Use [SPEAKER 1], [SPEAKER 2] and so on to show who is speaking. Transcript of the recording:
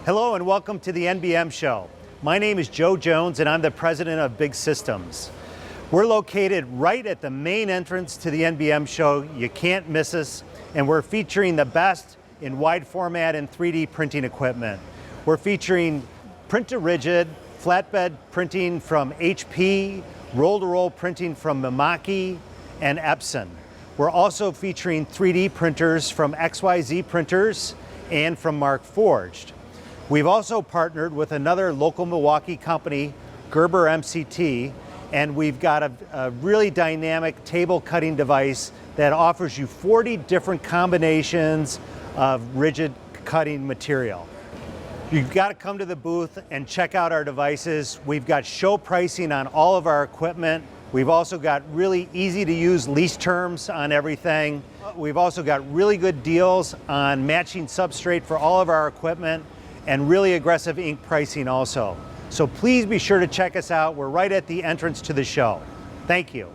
[SPEAKER 1] Hello and welcome to the NBM show. My name is Joe Jones and I'm the president of Big Systems. We're located right at the main entrance to the NBM show. You can't miss us, and we're featuring the best in wide format and 3D printing equipment. We're featuring print-to-rigid, flatbed printing from HP, roll-to-roll printing from Milwaukee and Epson. We're also featuring 3D printers from XYZ Printers and from Mark Forged. We've also partnered with another local Milwaukee company, Gerber MCT, and we've got a really dynamic table cutting device that offers you 40 different combinations of rigid cutting material. You've got to come to the booth and check out our devices. We've got show pricing on all of our equipment. We've also got really easy to use lease terms on everything. We've also got really good deals on matching substrate for all of our equipment and really aggressive ink pricing also. So please be sure to check us out. We're right at the entrance to the show. Thank you.